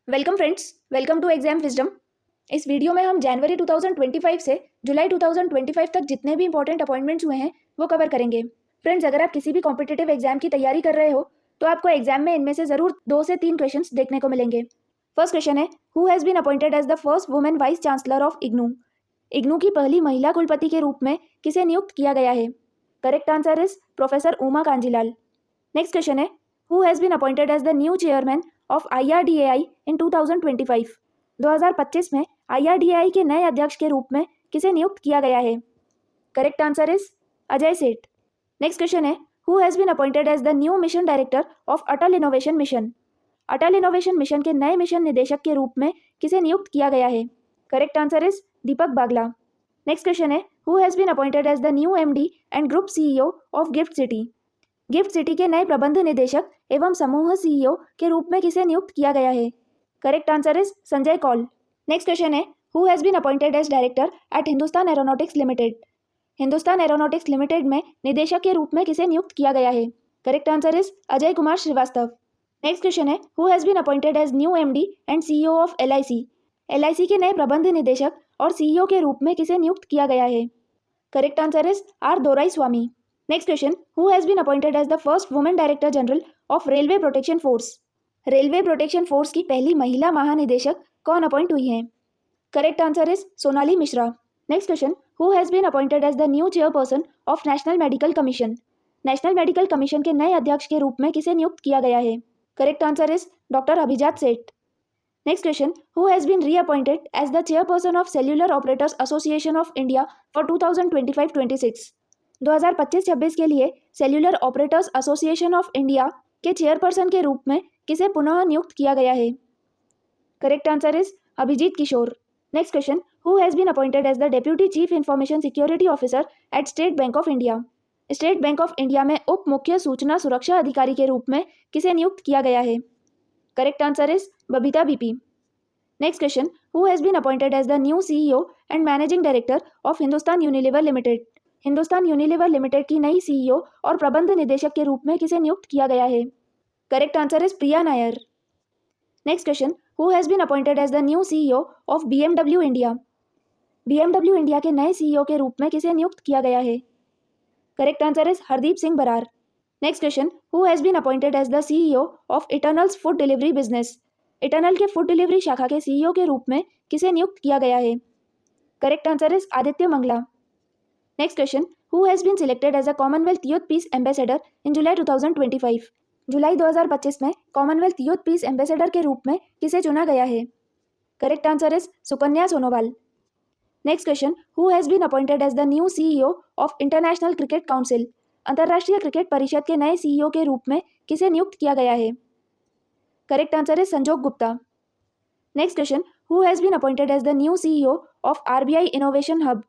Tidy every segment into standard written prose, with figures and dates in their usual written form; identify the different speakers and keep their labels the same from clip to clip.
Speaker 1: Welcome friends, welcome to Exam Wisdom. इस video में हम जनवरी 2025 से जुलाई 2025 तक जितने भी इंपॉर्टेंट अपॉइंटमेंट्स हुए हैं वो कवर करेंगे। फ्रेंड्स, अगर आप किसी भी कॉम्पिटिटिव एग्जाम की तैयारी कर रहे हो तो आपको एग्जाम में इनमें से ज़रूर 2 से 3 क्वेश्चंस देखने को मिलेंगे। फर्स्ट क्वेश्चन है, who has been appointed as the first women vice chancellor of IGNOU. IGNOU की पहली महिला कुलपति के रूप में किसे नियुक्त किया गया है? Correct answer is professor Uma Kanjilal. Next question है, who has been appointed as the new chairman of IRDAI in 2025। 2025 में IRDAI के नए अध्यक्ष के रूप में किसे नियुक्त किया गया है? Correct answer is Ajay Seth. Next question है, who has been appointed as the new mission director of Atal innovation mission. Atal innovation mission के नए मिशन निदेशक के रूप में किसे नियुक्त किया गया है? Correct answer is Deepak Bagla. Next question है, who has been appointed as the new MD and group CEO of GIFT City. GIFT City के नए प्रबंध निदेशक एवं समूह CEO के रूप में किसे नियुक्त किया गया है? Correct answer is Sanjay Kaul. Next question है, who has been appointed as director at Hindustan Aeronautics Limited. Hindustan Aeronautics Limited में निदेशक के रूप में किसे नियुक्त किया गया है? Correct answer is Ajay Kumar Srivastava. Next question है, who has been appointed as new MD and CEO of LIC। LIC के नए प्रबंध निदेशक और CEO के रूप में किसे नियुक्त किया गया है? Correct answer is R Doraiswamy. Next question, who has been appointed as the first women director general of railway protection force. Railway protection force की पहली महिला महानिदेशक कौन अपॉइंट हुई हैं? Correct answer is Sonali Mishra. Next question, who has been appointed as the new chairperson of national medical commission. National medical commission के नए अध्यक्ष के रूप में किसे नियुक्त किया गया है? Correct answer is doctor Abhijat Seth. Next question, who has been reappointed as the chairperson of cellular operators association of India for 2025-26। 2025-26 के लिए cellular operators association of India के चेयरपर्सन के रूप में किसे पुनः नियुक्त किया गया है? Correct answer is Abhijit Kishore. Next question, who has been appointed as the deputy chief information security officer at state bank of India. State bank of India में उप मुख्य सूचना सुरक्षा अधिकारी के रूप में किसे नियुक्त किया गया है? Correct answer is Babita B P. Next question, who has been appointed as the new CEO and managing director of Hindustan Unilever limited. Hindustan Unilever limited की नई CEO और प्रबंध निदेशक के रूप में किसे नियुक्त किया गया है? Correct answer is Priya Nair. Next question, who has been appointed as the new CEO of BMW India. BMW India के नए CEO के रूप में किसे नियुक्त किया गया है? Correct answer is Hardeep Singh Brar. Next question, who has been appointed as the CEO of Eternal's food delivery business. Eternal के फूड डिलीवरी शाखा के CEO के रूप में किसे नियुक्त किया गया है? Correct answer is Aditya Mangla. Next question, who has been selected as a Commonwealth youth peace ambassador in July 2025। जुलाई 2025 में कॉमनवेल्थ यूथ पीस एम्बेसडर के रूप में किसे चुना गया है? Correct answer is Sukanya Sonowal. Next question, who has been appointed as the new CEO of international cricket council. अंतर्राष्ट्रीय क्रिकेट परिषद के नए CEO के रूप में किसे नियुक्त किया गया है? Correct answer is Sanjog Gupta. Next question, who has been appointed as the new CEO of RBI innovation hub.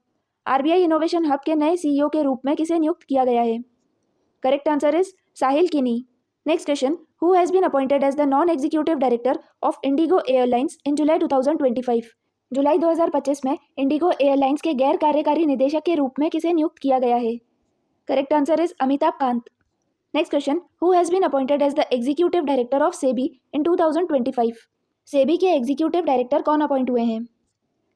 Speaker 1: RBI innovation hub के नए CEO के रूप में किसे नियुक्त किया गया है? Correct answer is Sahil Kini. Next question, who has been appointed as the non executive director of IndiGo Airlines in July 2025। जुलाई 2025 में इंडिगो एयरलाइंस के गैर कार्यकारी निदेशक के रूप में किसे नियुक्त किया गया है? Correct answer is Amitabh Kant. Next question, who has been appointed as the executive director of SEBI in 2025। SEBI के एग्जीक्यूटिव डायरेक्टर कौन अपॉइंट हुए हैं?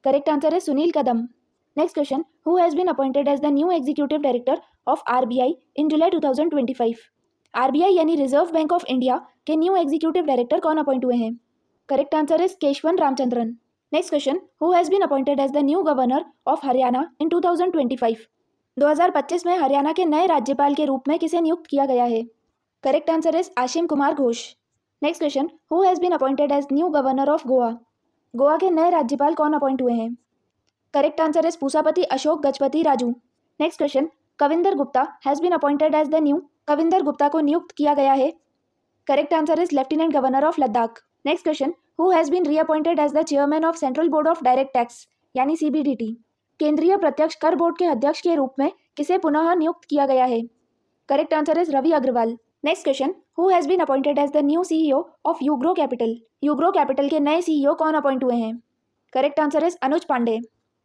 Speaker 1: करेक्ट आंसर है Sunil Kadam. Next question, who has been appointed as the new executive director of RBI in July 2025। RBI यानी Reserve bank of India के new executive director कौन appoint हुए हैं? Correct answer is Keshavan Ramachandran. Next question, who has been appointed as the new governor of Haryana in 2025। 2025 में हरियाणा के नए राज्यपाल के रूप में किसे नियुक्त किया गया है? Correct answer is Ashim Kumar Ghosh. Next question, who has been appointed as new governor of Goa. Goa के नए राज्यपाल कौन अपॉइंट हुए हैं? Correct answer is Pusapati Ashok Gajapathi Raju. Next question, Kavinder Gupta has been appointed as the new. Kavinder Gupta को नियुक्त किया गया है। Correct answer is lieutenant governor of Ladakh. Next question, who has been reappointed as the chairman of central board of direct tax यानी CBDT। केंद्रीय प्रत्यक्ष कर board के अध्यक्ष के रूप में किसे पुनः नियुक्त किया गया है? Correct answer is Ravi Agarwal. Next question, who has been appointed as the new CEO of UGRO Capital. UGRO Capital के नए CEO कौन अपॉइंट हुए हैं? Correct answer is Anuj Pandey.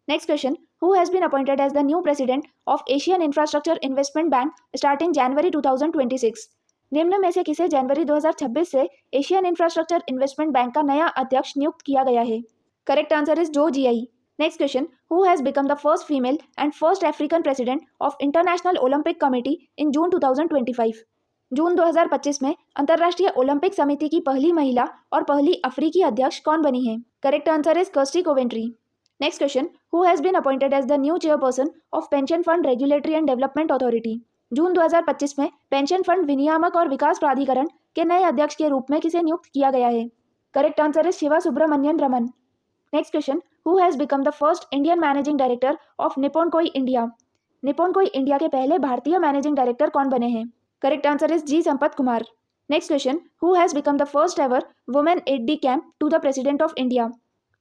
Speaker 1: Next question, who has been appointed as the new president of Asian Infrastructure Investment Bank starting January 2026। निम्न में से किसे जनवरी 2026 से एशियन इंफ्रास्ट्रक्चर इन्वेस्टमेंट बैंक का नया अध्यक्ष नियुक्त किया गया है? Correct answer is Zou Jiayi. Next question, who has become the first female and first African president of International Olympic Committee in June 2025? जून 2025 में अंतर्राष्ट्रीय ओलंपिक समिति की पहली महिला और पहली अफ्रीकी अध्यक्ष कौन बनी है? Correct answer is Kirsty Coventry. Next question, who has been appointed as the new chairperson of pension fund regulatory and development authority? June 2025 में पेंशन फंड विनियामक और विकास प्राधिकरण के नए अध्यक्ष के रूप में किसे नियुक्त किया गया है? Correct answer is Shiva Subramanian Raman. Next question, who has become the first Indian managing director of Nippon Koei India? Nippon Koei India के पहले भारतीय मैनेजिंग डायरेक्टर कौन बने हैं? Correct answer is G Sampath Kumar. Next question, who has become the first ever women aide de camp to the president of India?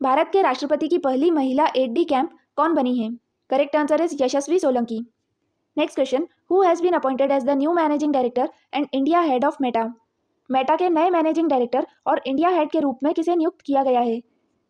Speaker 1: भारत के राष्ट्रपति की पहली महिला एड डी कैंप कौन बनी है? Correct answer is Yashasvi Solanki. Next question, who has been appointed as the new managing director and India head of Meta? Meta के नए मैनेजिंग डायरेक्टर और इंडिया हेड के रूप में किसे नियुक्त किया गया है?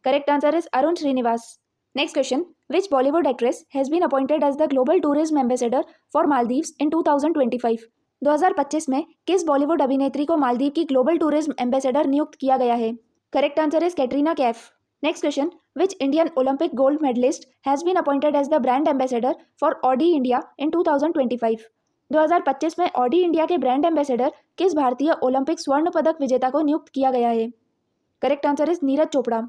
Speaker 1: Correct answer is Arun Srinivas. Next question, which Bollywood actress has been appointed as the global tourism ambassador for Maldives in 2025? 2025 में किस बॉलीवुड अभिनेत्री को मालदीव की ग्लोबल टूरिज्म एम्बेसडर नियुक्त किया गया है? Correct answer is Katrina Kaif. Next question, which Indian Olympic gold medalist has been appointed as the brand ambassador for Audi India in 2025? 2025 में ऑडी इंडिया के ब्रांड एम्बेसडर किस भारतीय ओलंपिक स्वर्ण पदक विजेता को नियुक्त किया गया है? Correct answer is Neeraj Chopra.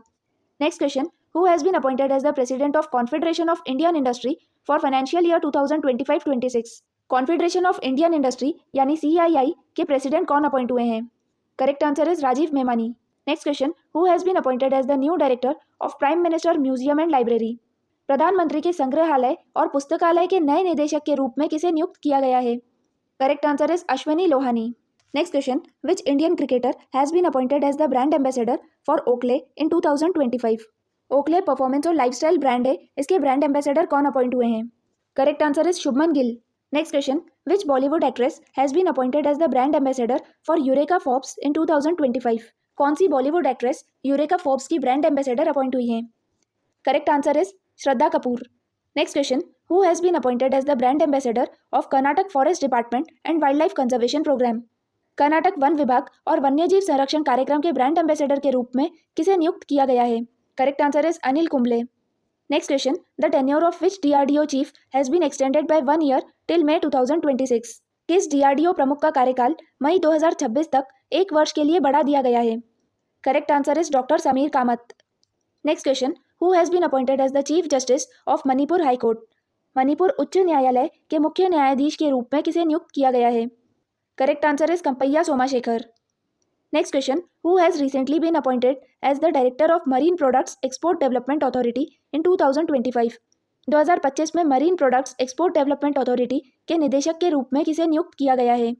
Speaker 1: Next question, who has been appointed as the president of confederation of Indian industry for financial year 2025-26? Confederation of Indian industry यानी CII के प्रेसिडेंट कौन अपॉइंट हुए हैं? Correct answer is Rajiv Memani. Next question, who has been appointed as the new director of prime minister museum and library? प्रधानमंत्री के संग्रहालय और पुस्तकालय के नए निदेशक के रूप में किसे नियुक्त किया गया है? Correct answer is Ashwini Lohani. Next question, which Indian cricketer has been appointed as the brand ambassador for Oakley in 2025? Oakley performance और लाइफस्टाइल ब्रांड है, इसके ब्रांड एम्बेसडर कौन अपॉइंट हुए हैं? Correct answer is Shubman Gill. Next question, which Bollywood actress has been appointed as the brand ambassador for Eureka Forbes in 2025? कौन सी Bollywood actress Eureka Forbes की brand ambassador appoint हुई है? Correct answer is Shraddha Kapoor. Next question, who has been appointed as the brand ambassador of Karnataka forest department and wildlife conservation program? Karnataka वन विभाग और वन्यजीव संरक्षण कार्यक्रम के ब्रांड एम्बेसडर के रूप में किसे नियुक्त किया गया है? Correct answer is Anil Kumble. Next question, the tenure of which DRDO chief has been extended by 1 year till May 2026? किस DRDO प्रमुख का कार्यकाल मई 2026 तक 1 वर्ष के लिए बढ़ा दिया गया है? Correct answer is doctor Sameer Kamat. Next question, who has been appointed as the chief justice of Manipur high court? Manipur उच्च न्यायालय के मुख्य न्यायाधीश के रूप में किसे नियुक्त किया गया है? Correct answer is Kampaiah Somashekhar. Next question, who has recently been appointed as the director of marine products export development authority in 2025? 2025 में marine products export development authority के निदेशक के रूप में किसे नियुक्त किया गया है?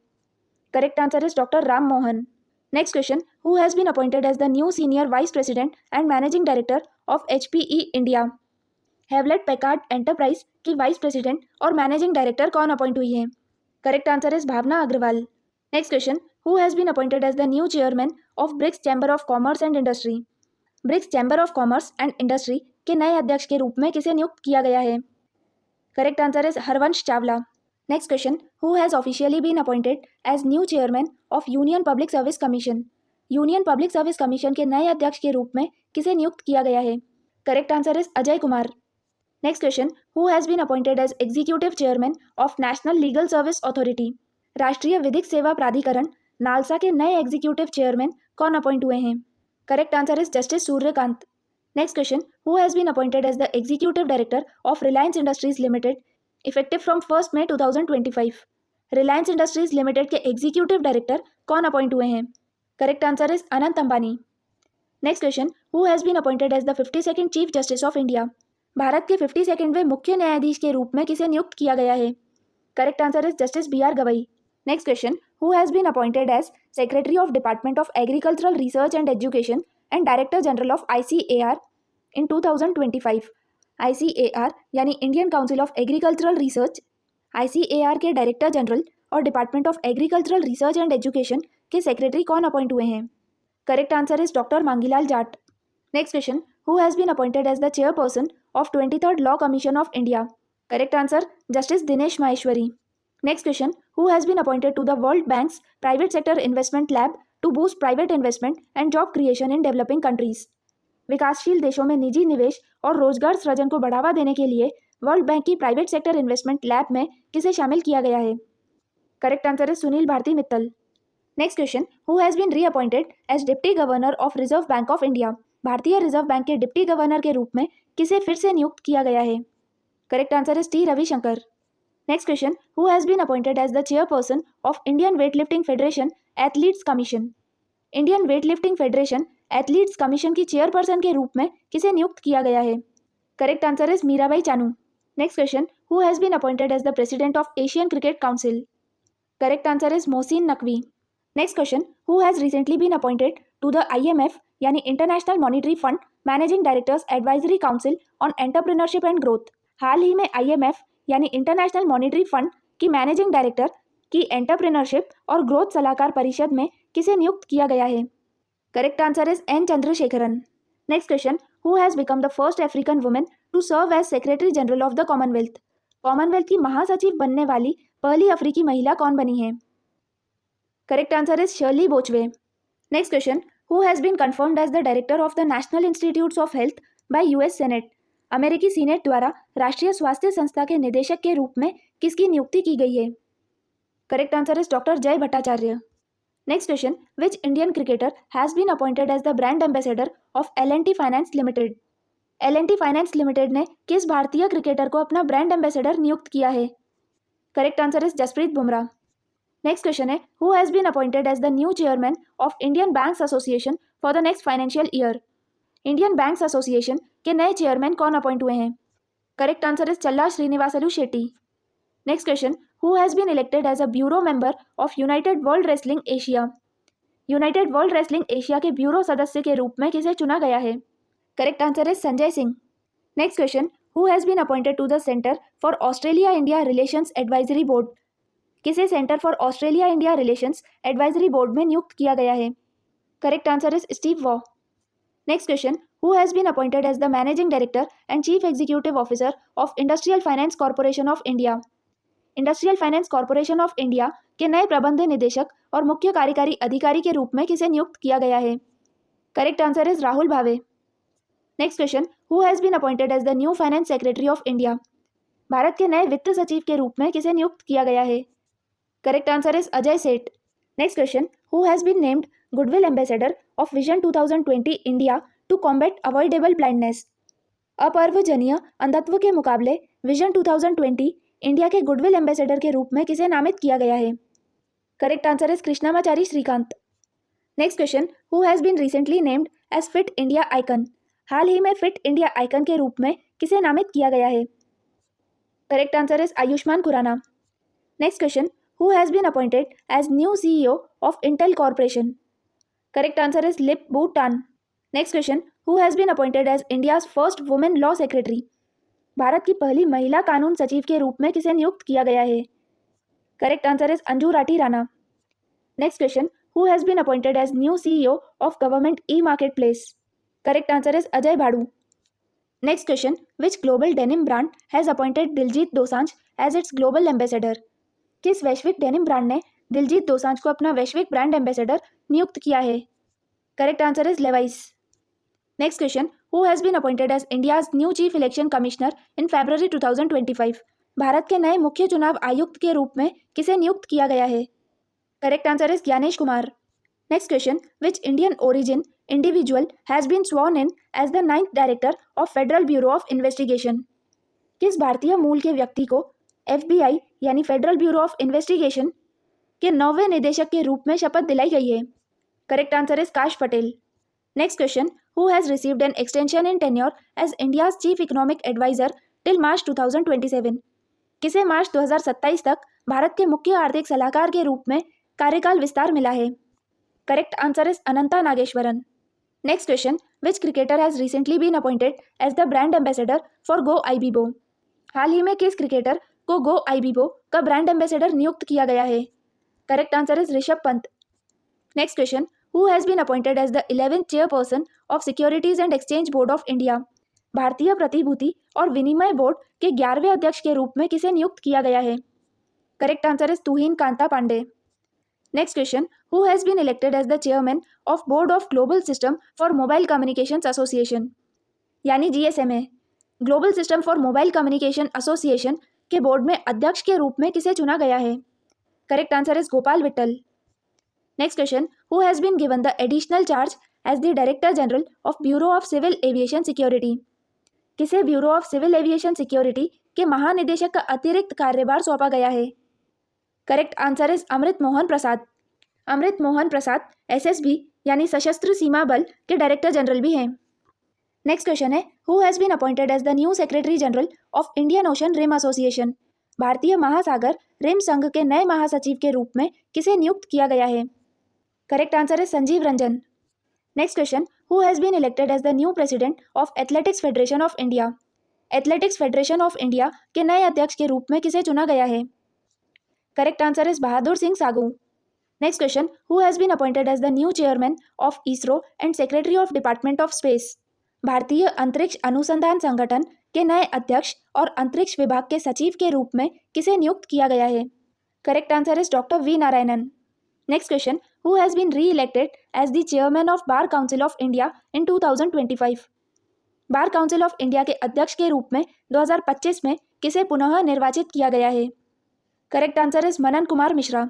Speaker 1: Correct answer is doctor Ram Mohan. Next question, who has been appointed as the new senior vice president and managing director of HPE India? Hewlett Packard enterprise की वाइस प्रेसिडेंट और मैनेजिंग डायरेक्टर कौन अपॉइंट हुई है? Correct answer is Bhavna Agarwal. Next question, who has been appointed as the new chairman of BRICS chamber of commerce and industry? BRICS chamber of commerce and industry के नए अध्यक्ष के रूप में किसे नियुक्त किया गया है? Correct answer is Harvansh Chawla. Next question, who has officially been appointed as new chairman of union public service commission? Union public service commission के नए अध्यक्ष के रूप में किसे नियुक्त किया गया है? Correct answer is Ajay Kumar. Next question, who has been appointed as executive chairman of national legal service authority? राष्ट्रीय विधिक सेवा प्राधिकरण नालसा के नए एग्जीक्यूटिव चेयरमैन कौन अपॉइंट हुए हैं? Correct answer is justice Suryakant. Next question, who has been appointed as the executive director of Reliance Industries limited effective from 1 May 2025? Reliance Industries limited के एग्जीक्यूटिव डायरेक्टर कौन अपॉइंट हुए हैं? Correct answer is Anant Ambani. Next question, who has been appointed as the 52nd chief justice of India? भारत के 52वें मुख्य न्यायाधीश के रूप में किसे नियुक्त किया गया है? Correct answer is justice BR Gavai. Next question, who has been appointed as secretary of department of agricultural research and education and director general of ICAR in 2025? ICAR यानी Indian council of agricultural research, ICAR के director general और department of agricultural research and education के secretary कौन appoint हुए हैं? Correct answer is doctor Mangilal Jat. Next question, who has been appointed as the chairperson of 23rd law commission of India? Correct answer justice Dinesh Maheshwari. Next question, who has been appointed to the world bank's private sector investment lab to boost private investment and job creation in developing countries. विकासशील देशों में निजी निवेश और रोजगार सृजन को बढ़ावा देने के लिए वर्ल्ड बैंक की प्राइवेट सेक्टर इन्वेस्टमेंट लैब में किसे शामिल किया गया है? करेक्ट आंसर है Sunil Bharti Mittal. Next question, who has been reappointed as deputy governor of reserve bank of India. भारतीय रिजर्व बैंक के डिप्टी गवर्नर के रूप में किसे फिर से नियुक्त किया गया है? Correct answer is T Ravishankar. Next question, who has been appointed as the chairperson of Indian weightlifting federation athletes commission. Indian weightlifting federation athletes commission की चेयरपर्सन के रूप में किसे नियुक्त किया गया है? Correct answer is Mirabai Chanu. Next question, who has been appointed as the president of Asian cricket council. Correct answer is Mohsin Naqvi. Next question, who has recently been appointed to the IMF यानी international monetary fund managing directors advisory council on entrepreneurship and growth. हाल ही में IMF यानी international monetary fund की managing director की entrepreneurship और growth सलाहकार परिषद में किसे नियुक्त किया गया है? Correct answer is N Chandrasekaran. Next question, who has become the first African women to serve as secretary general of the Commonwealth. Commonwealth की महासचिव बनने वाली पहली अफ्रीकी महिला कौन बनी है? Correct answer is Shirley Botchwey. Next question, who has been confirmed as the director of the national institutes of health by US senate. अमेरिकी सीनेट द्वारा राष्ट्रीय स्वास्थ्य संस्था के निदेशक के रूप में किसकी नियुक्ति की गई है? Correct answer is doctor Jay Bhattacharya. Next question, which Indian cricketer has been appointed as the brand ambassador of L&T finance limited. L&T finance limited ने किस भारतीय क्रिकेटर को अपना ब्रांड एम्बेसडर नियुक्त किया है? Correct answer is Jasprit Bumrah. Next question है, who has been appointed as the new chairman of Indian banks association for the next financial year. Indian banks association के नए चेयरमैन कौन अपॉइंट हुए हैं? Correct answer is Challa Sreenivasulu Setty. Next question, who has been elected as a bureau member of united world wrestling Asia. United world wrestling Asia के bureau सदस्य के रूप में किसे चुना गया है? Correct answer is Sanjay Singh. Next question, who has been appointed to the centre for Australia India relations advisory board. किसे centre for Australia India relations advisory board में नियुक्त किया गया है? Correct answer is Steve Waugh. Next question, who has been appointed as the managing director and chief executive officer of industrial finance corporation of India. Industrial finance corporation of India के नए प्रबंध निदेशक और मुख्य कार्यकारी अधिकारी के रूप में किसे नियुक्त किया गया है? Correct answer is Rahul Bhave. Next question, who has been appointed as the new finance secretary of India. भारत के नए वित्त सचिव के रूप में किसे नियुक्त किया गया है? Correct answer is Ajay Seth. Next question, who has been named goodwill ambassador of vision 2020 India to combat avoidable blindness. अपर्वजनीय अंधत्व के मुकाबले विजन 2020 इंडिया के गुडविल एम्बेसडर के रूप में किसे नामित किया गया है? Correct answer is Krishnamachari Srikkanth. Next question, who has been recently named as fit India icon. हाल ही में फिट इंडिया आइकन के रूप में किसे नामित किया गया है? Correct answer is Ayushmann Khurrana. Next question, who has been appointed as new CEO of Intel corporation. Correct answer is Lip Bu Tan. Next question, who has been appointed as India's first women law secretary. भारत की पहली महिला कानून सचिव के रूप में किसे नियुक्त किया गया है? Correct answer is Anju Rathi Rana. Next question, who has been appointed as new CEO of government e market place. Correct answer is Ajay Bhadoo. Next question, which global denim brand has appointed Diljit Dosanjh as its global ambassador. किस वैश्विक denim brand ने दिलजीत दोसांझ को अपना वैश्विक brand ambassador नियुक्त किया है? Correct answer is Levi's. Next question, who has been appointed as India's new chief election commissioner in February 2025। भारत के नए मुख्य चुनाव आयुक्त के रूप में किसे नियुक्त किया गया है? Correct answer is Gyanesh Kumar. Next question, which Indian origin individual has been sworn in as the 9th director of federal bureau of investigation. किस भारतीय मूल के व्यक्ति को FBI यानी फेडरल ब्यूरो ऑफ इन्वेस्टिगेशन के 9वें निदेशक के रूप में शपथ दिलाई गई है? Correct answer is Kash Patel. Next question, who has received an extension in tenure as India's chief economic advisor till March 2027। किसे मार्च 2027 तक भारत के मुख्य आर्थिक सलाहकार के रूप में कार्यकाल विस्तार मिला है? Correct answer is Anantha Nageswaran. Next question, which cricketer has recently been appointed as the brand ambassador for Goibibo. हाल ही में किस क्रिकेटर को गो आईबीबो का ब्रांड एम्बेसडर नियुक्त किया गया है? Correct answer is Rishabh Pant. Next question, who has been appointed as the 11th chairperson of securities and exchange board of India. भारतीय प्रतिभूति और विनिमय बोर्ड के 11वें अध्यक्ष के रूप में किसे नियुक्त किया गया है? Correct answer is Tuhin Kanta Pandey. Next question, who has been elected as the chairman of board of global system for mobile communications association, यानी GSMA. Global system for mobile communication association के बोर्ड में अध्यक्ष के रूप में किसे चुना गया है? Correct answer is Gopal Vittal. Next question, who has been given the additional charge as the director general of bureau of civil aviation security? किसे bureau of civil aviation security के महानिदेशक का अतिरिक्त कार्यभार सौंपा गया है? Correct answer is Amrit Mohan Prasad. Amrit Mohan Prasad SSB यानी सशस्त्र सीमा बल के डायरेक्टर जनरल भी हैं. नेक्स्ट क्वेश्चन है, who has been appointed as the new secretary general of Indian ocean rim association? भारतीय महासागर रिम संघ के नए महासचिव के रूप में किसे नियुक्त किया गया है? करेक्ट आंसर है Sanjeev Ranjan. Next question, who has been elected as the new president of athletics federation of India? Athletics federation of India के नए अध्यक्ष के रूप में किसे चुना गया है? Correct answer is Bahadur Singh Sagoo. Next question, who has been appointed as the new chairman of ISRO and secretary of department of space? भारतीय अंतरिक्ष अनुसंधान संगठन के नए अध्यक्ष और अंतरिक्ष विभाग के सचिव के रूप में किसे नियुक्त किया गया है? Correct answer is doctor V Narayanan. Next question, who has been re-elected as the chairman of bar council of India in 2025? Bar council of India के अध्यक्ष के रूप में 2025 में किसे पुनः निर्वाचित किया गया है? Correct answer is Manan Kumar Mishra.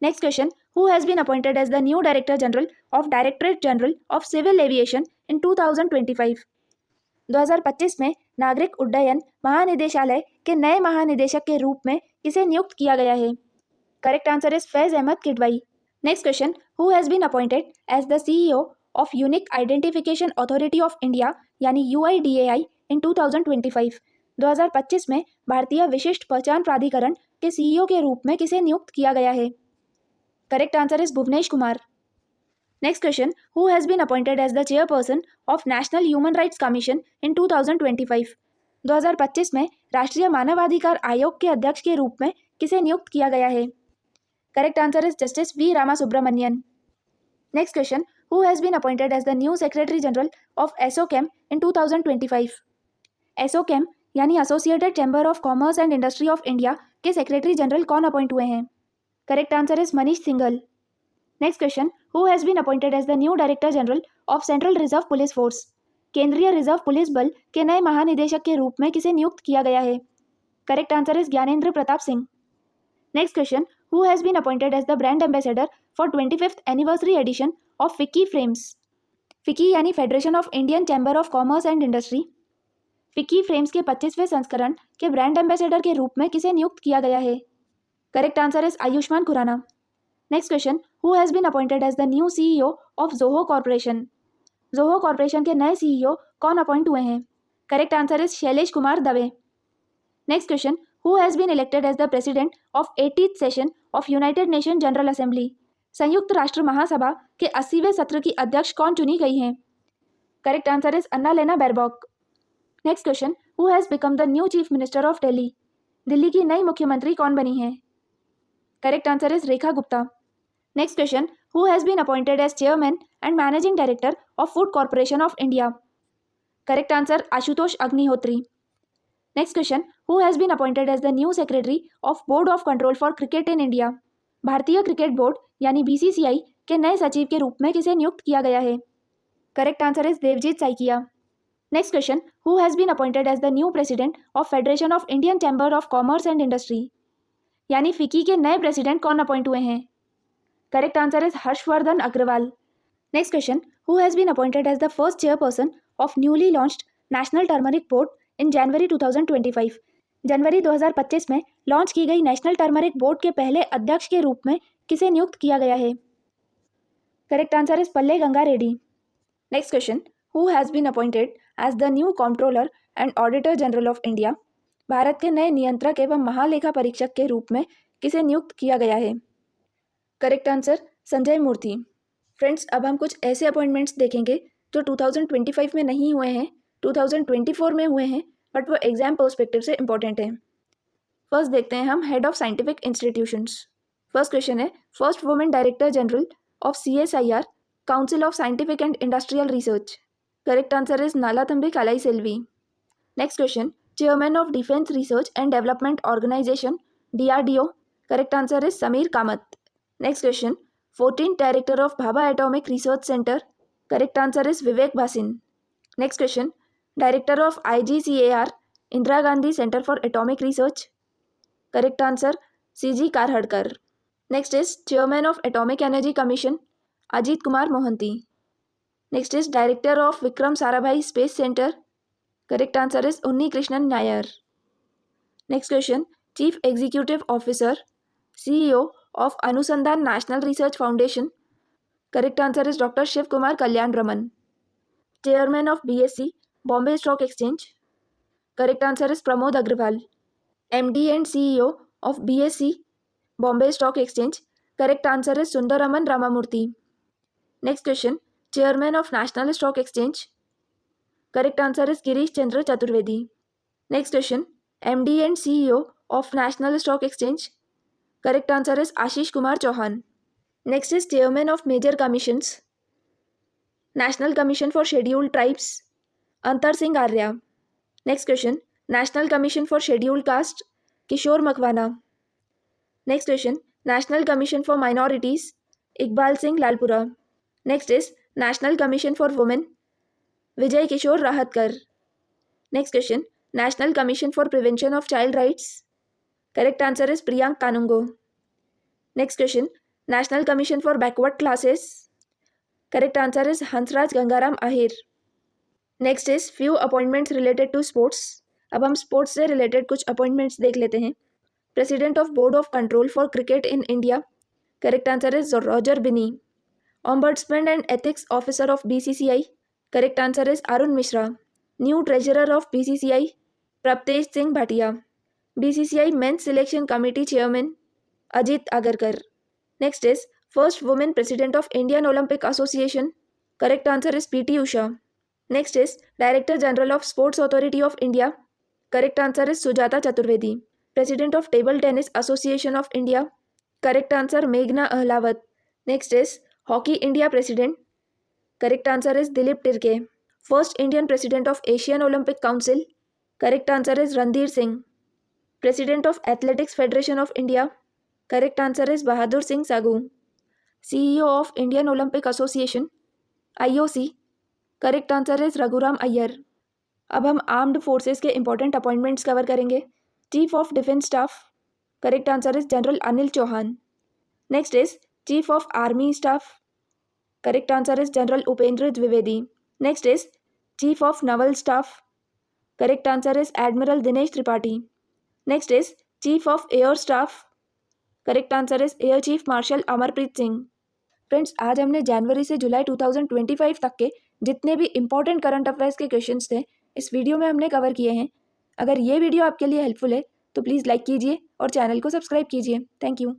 Speaker 1: Next question, who has been appointed as the new director general of directorate general of civil aviation in 2025? 2025 में नागरिक उड्डयन महानिदेशालय के नए महानिदेशक के रूप में किसे नियुक्त किया गया है? Correct answer is Faiz Ahmed Kidwai. Next question, who has been appointed as the CEO of unique identification authority of India यानी UIDAI इन 2025? 2025 में भारतीय विशिष्ट पहचान प्राधिकरण के CEO के रूप में किसे नियुक्त किया गया है? Correct answer is Bhuvnesh Kumar. Next question, who has been appointed as the chairperson of national human rights commission in 2025? 2025 में राष्ट्रीय मानवाधिकार आयोग के अध्यक्ष के रूप में किसे नियुक्त किया गया है? Correct answer is justice V Ramasubramanian. Next question, who has been appointed as the new secretary general of Assocham in 2025? Assocham यानी associated chamber of commerce and industry of India के सेक्रेटरी जनरल कौन अपॉइंट हुए हैं? Correct answer is Manish Singhal. Next question, who has been appointed as the new director general of central reserve police force? केंद्रीय reserve police बल के नए महानिदेशक के रूप में किसे नियुक्त किया गया है? Correct answer is Gyanendra Pratap Singh. Next question, who has been appointed as the brand ambassador for 25th anniversary edition of FICCI frames? FICCI यानी federation of Indian chamber of commerce and industry. FICCI frames के 25वें संस्करण के ब्रांड एम्बेसडर के रूप में किसे नियुक्त किया गया है? Correct answer is Ayushmann Khurrana. Next question, who has been appointed as the new CEO of Zoho corporation? Zoho corporation के नए CEO कौन अपॉइंट हुए हैं? Correct answer is Shailesh Kumar Dave. Next question, who has been elected as the president of 80th session of United Nation general assembly? संयुक्त राष्ट्र महासभा के 80वें सत्र की अध्यक्ष कौन चुनी गई हैं? Correct answer is Annalena Baerbock. Next question, who has become the new chief minister of Delhi? Delhi की नई मुख्यमंत्री कौन बनी है? Correct answer is Rekha Gupta. Next question, who has been appointed as chairman and managing director of food corporation of India? Correct answer Ashutosh Agnihotri. Next question, who has been appointed as the new secretary of board of control for cricket in India? भारतीय cricket board यानी BCCI के नए सचिव के रूप में किसे नियुक्त किया गया है? Correct answer is Devajit Saikia. Next question, who has been appointed as the new president of federation of Indian chamber of commerce and industry? यानी फिकी के नए प्रेसिडेंट कौन अपॉइंट हुए हैं? Correct answer is Harshavardhan Agarwal. Next question, who has been appointed as the first chairperson of newly launched national turmeric board in January 2025? जनवरी 2025 में launch की गई नेशनल टर्मरिक बोर्ड के पहले अध्यक्ष के रूप में किसे नियुक्त किया गया है? Correct answer is Palle Ganga Reddy. Next question, who has been appointed as the new comptroller and auditor general of India? भारत के नए नियंत्रक एवं महालेखा परीक्षक के रूप में किसे नियुक्त किया गया है? करेक्ट आंसर संजय मूर्ति. फ्रेंड्स, अब हम कुछ ऐसे अपॉइंटमेंट्स देखेंगे जो 2025 में नहीं हुए हैं, 2024 में हुए हैं, बट वो एग्जाम पर्सपेक्टिव से इंपॉर्टेंट हैं. फर्स्ट देखते हैं हम head of scientific institutions. First question है, first women director general of CSIR council of scientific and industrial research. Correct answer is Nallathamby Kalaiselvi. Next question, chairman of defence research and development organisation DRDO correct answer is Samir Kamat. Next question. 14th director of Bhabha atomic research centre. Correct answer is Vivek Bhasin. Next question. Director of IGCAR Indira Gandhi centre for atomic research. Correct answer CG Karhadkar. Next is chairman of atomic energy commission. Ajit Kumar Mohanty. Next is director of Vikram Sarabhai space centre. Correct answer is Unni Krishnan Nair. Next question. Chief executive officer CEO of Anusandhan national research foundation. Correct answer is doctor Shiv Kumar Kalyanaraman. Chairman of BSE Bombay stock exchange. Correct answer is Pramod Agarwal. MD and CEO of BSE Bombay stock exchange. Correct answer is Sundararaman Ramamurthy. Next question. Chairman of national stock exchange. Correct answer is Girish Chandra Chaturvedi. Next question. MD and CEO of national stock exchange. Correct answer is Ashish Kumar Chauhan. Next is chairman of major commissions. National commission for scheduled tribes. Antar Singh Arya. Next question. National commission for scheduled caste. Kishor Makwana. Next question. National commission for minorities. Iqbal Singh Lalpura. Next is national commission for women. Vijaya Kishore Rahatkar. Next question. National commission for prevention of child rights. Correct answer is Priyank Kanoongo. Next question. National commission for backward classes. Correct answer is Hansraj Gangaram Ahir. Next is few appointments related to sports. अब हम sports से related कुछ appointments देख लेते हैं. President of board of control for cricket in India. Correct answer is Roger Binny. Ombudsman and ethics officer of BCCI. Correct answer is Arun Mishra. New treasurer of BCCI. Prabhtej Singh Bhatia. BCCI men's selection committee chairman Ajit Agarkar. Next is first women president of Indian Olympic association. Correct answer is PT Usha. Next is director general of sports authority of India. Correct answer is Sujata Chaturvedi. President of table tennis association of India. Correct answer मेघना Ahlawat. Next is hockey India president. Correct answer is Dilip Tirkey. First Indian president of Asian Olympic council. Correct answer is Randhir Singh. President of athletics federation of India. Correct answer is Bahadur Singh Sagoo. CEO of Indian Olympic association IOC. Correct answer is Raghuram Iyer. अब हम armed forces के important appointments cover करेंगे. Chief of defence staff. Correct answer is general Anil Chauhan. Next is chief of army staff. Correct answer is general Upendra Dwivedi. Next is chief of naval staff. Correct answer is admiral Dinesh Tripathi. Next is chief of air staff. Correct answer is air chief marshal Amarpreet Singh. Friends, आज हमने जनवरी से जुलाई 2025 तक के जितने भी important current affairs के questions थे इस वीडियो में हमने कवर किए हैं. अगर ये वीडियो आपके लिए हेल्पफुल है तो प्लीज़ लाइक कीजिए और चैनल को सब्सक्राइब कीजिए. Thank you.